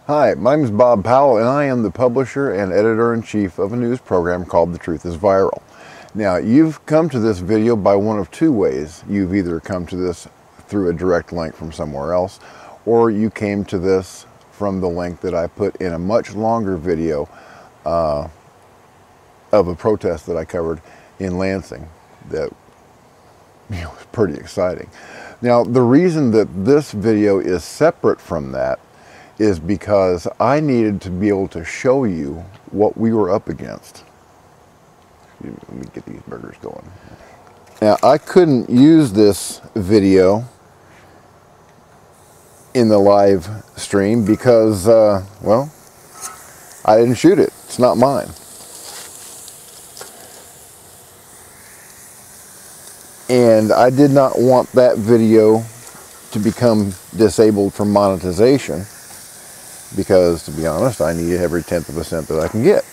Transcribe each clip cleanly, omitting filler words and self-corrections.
Hi, my name is Bob Powell, and I am the publisher and editor-in-chief of a news program called The Truth is Viral. Now, you've come to this video by one of two ways. You've either come to this through a direct link from somewhere else, or you came to this from the link that I put in a much longer video of a protest that I covered in Lansing that was pretty exciting. Now, the reason that this video is separate from that is because I needed to be able to show you what we were up against. Let me get these burgers going. Now, I couldn't use this video in the live stream because, well, I didn't shoot it. It's not mine. And I did not want that video to become disabled from monetization, because, to be honest, I need every 1/10 of a cent that I can get.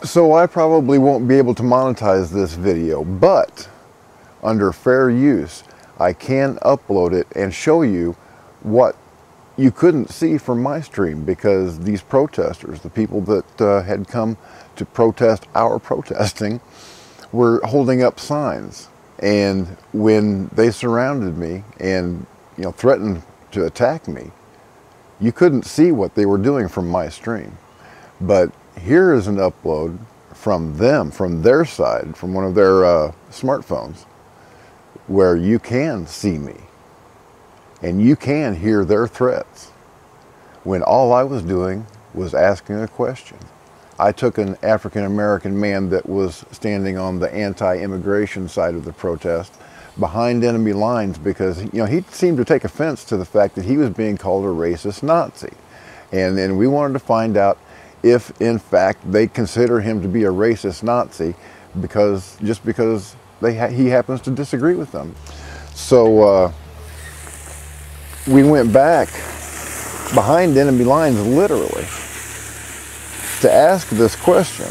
So I probably won't be able to monetize this video, but under fair use, I can upload it and show you what you couldn't see from my stream, because these protesters, the people that had come to protest our protesting, were holding up signs. And when they surrounded me and threatened to attack me, you couldn't see what they were doing from my stream. But here is an upload from them, from their side, from one of their smartphones, where you can see me and you can hear their threats, when all I was doing was asking a question. I took an African-American man that was standing on the anti-immigration side of the protest behind enemy lines, because he seemed to take offense to the fact that he was being called a racist Nazi, and then we wanted to find out if in fact they consider him to be a racist Nazi because he happens to disagree with them. So we went back behind enemy lines, literally, to ask this question.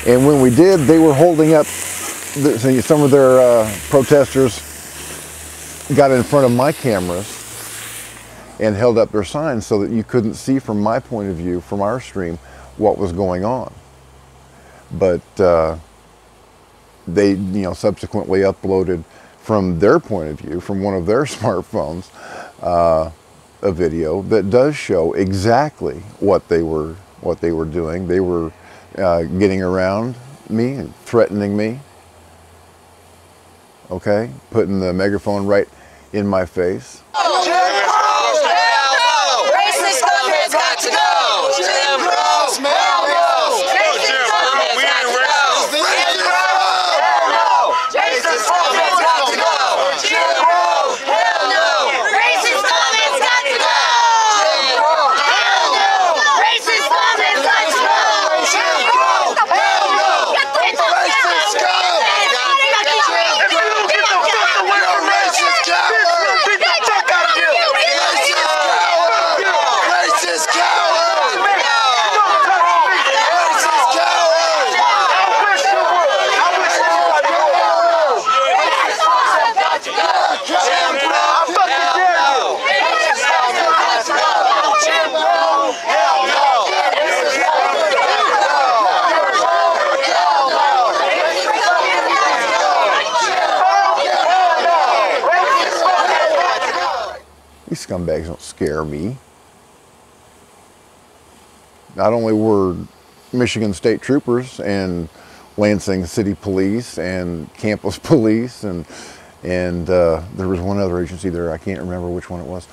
And when we did, they were holding up, some of their protesters got in front of my cameras and held up their signs so that you couldn't see from my point of view, from our stream, what was going on. But they subsequently uploaded from their point of view, from one of their smartphones, a video that does show exactly what they were doing. They were getting around me and threatening me, okay, putting the megaphone right in my face. These scumbags don't scare me. Not only were Michigan State Troopers and Lansing City Police and Campus Police and there was one other agency there, I can't remember which one it was,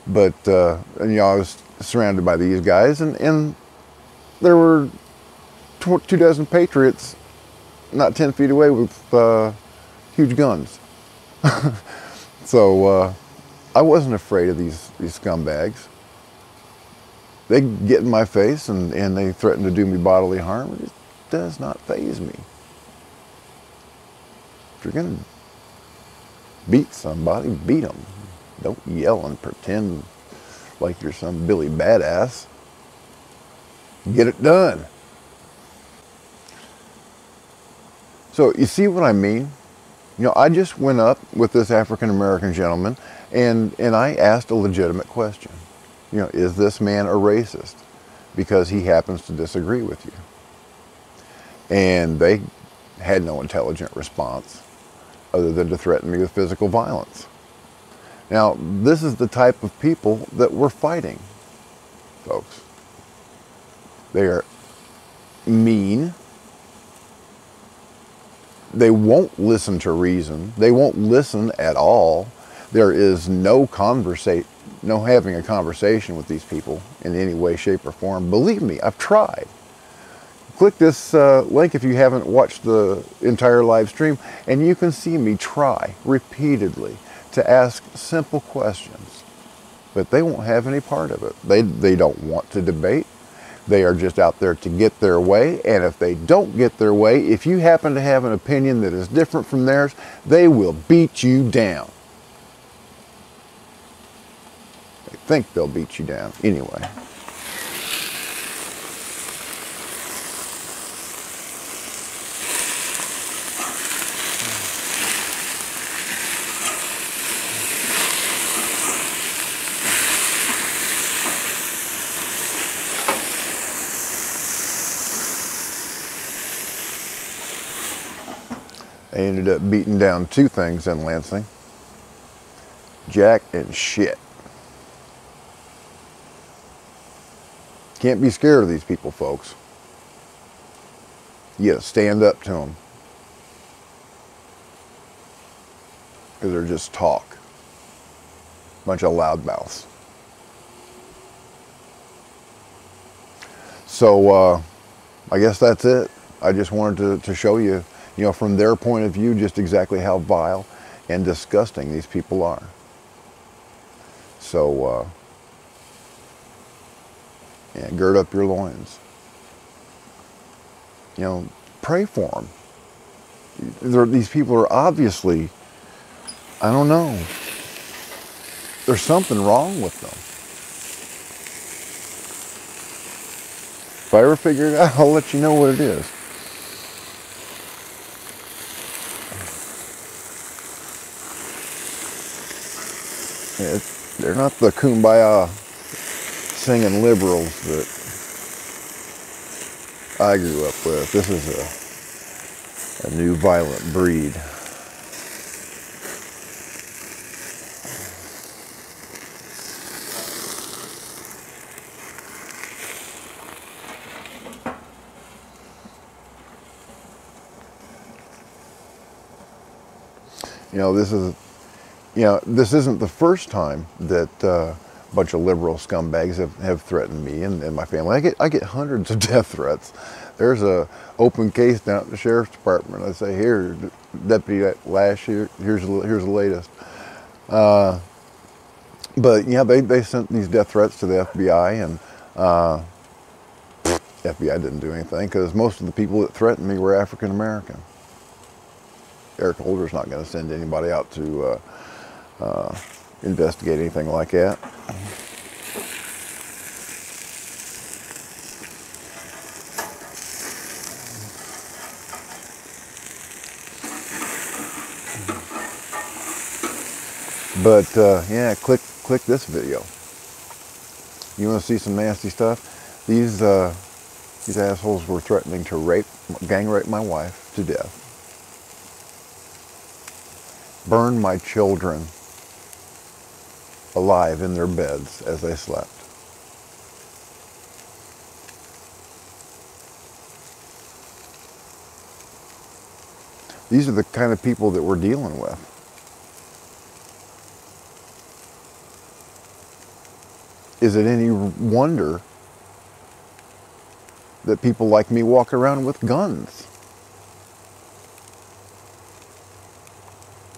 but I was surrounded by these guys, and there were 24 patriots not 10 feet away with huge guns. So I wasn't afraid of these scumbags. They get in my face and they threaten to do me bodily harm. It does not faze me. If you're going to beat somebody, beat them. Don't yell and pretend like you're some Billy Badass. Get it done. So you see what I mean? You know, I just went up with this African-American gentleman and I asked a legitimate question. You know, is this man a racist because he happens to disagree with you? And they had no intelligent response other than to threaten me with physical violence. Now, this is the type of people that we're fighting, folks. They are mean. They won't listen to reason. They won't listen at all. There is no having a conversation with these people in any way, shape, or form. Believe me, I've tried. Click this link if you haven't watched the entire live stream, and you can see me try repeatedly to ask simple questions. But they won't have any part of it. They don't want to debate. They are just out there to get their way, and if they don't get their way, if you happen to have an opinion that is different from theirs, they will beat you down. They think they'll beat you down anyway. I ended up beating down 2 things in Lansing. Jack and shit. Can't be scared of these people, folks. You gotta stand up to them. Because they're just talk. Bunch of loudmouths. So, I guess that's it. I just wanted to show you, you know, from their point of view, just exactly how vile and disgusting these people are. So, yeah, gird up your loins. You know, pray for them. These people are obviously, I don't know, there's something wrong with them. If I ever figure it out, I'll let you know what it is. They're not the kumbaya singing liberals that I grew up with. This is a new violent breed. You know, this isn't the first time that a bunch of liberal scumbags have threatened me and my family. I get hundreds of death threats. There's a open case down at the sheriff's department. I say, here, Deputy Lash, here's the latest. But yeah, they sent these death threats to the FBI, and FBI didn't do anything because most of the people that threatened me were African American. Eric Holder's not going to send anybody out to investigate anything like that. But yeah, click this video. You want to see some nasty stuff? These assholes were threatening to gang rape my wife to death. Burn my children alive in their beds as they slept. These are the kind of people that we're dealing with. Is it any wonder that people like me walk around with guns?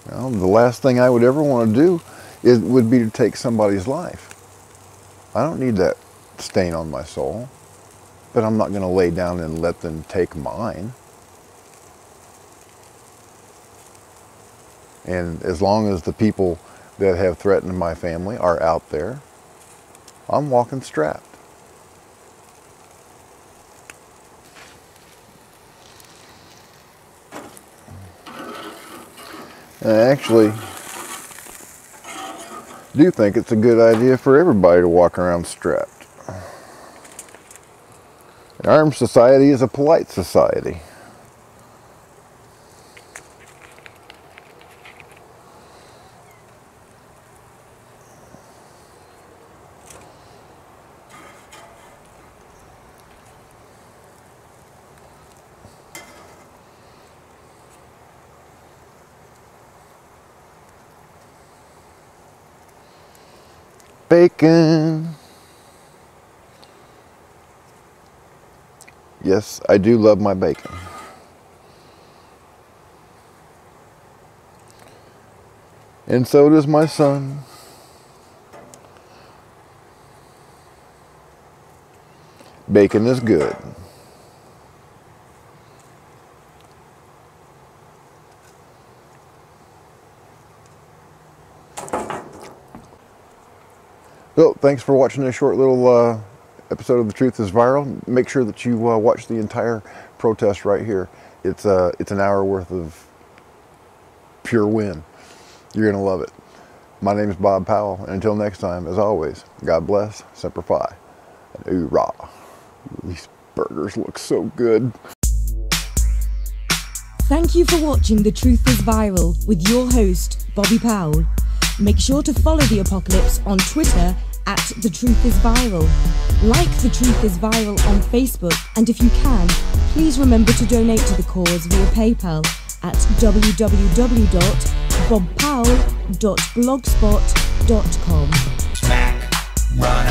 Well, the last thing I would ever want to do would be to take somebody's life. I don't need that stain on my soul, but I'm not going to lay down and let them take mine. And as long as the people that have threatened my family are out there, I'm walking strapped. I actually do think it's a good idea for everybody to walk around strapped. An armed society is a polite society. Bacon. Yes, I do love my bacon. And so does my son. Bacon is good. So, thanks for watching this short little episode of The Truth is Viral. Make sure that you watch the entire protest right here. It's an hour worth of pure win. You're going to love it. My name is Bob Powell, and until next time, as always, God bless, Semper Fi, and hoorah. These burgers look so good. Thank you for watching The Truth is Viral with your host, Bobby Powell. Make sure to follow The Apocalypse on Twitter at The Truth is Viral. Like The Truth is Viral on Facebook, and if you can, please remember to donate to the cause via PayPal at www.bobpowell.blogspot.com. Smack, run.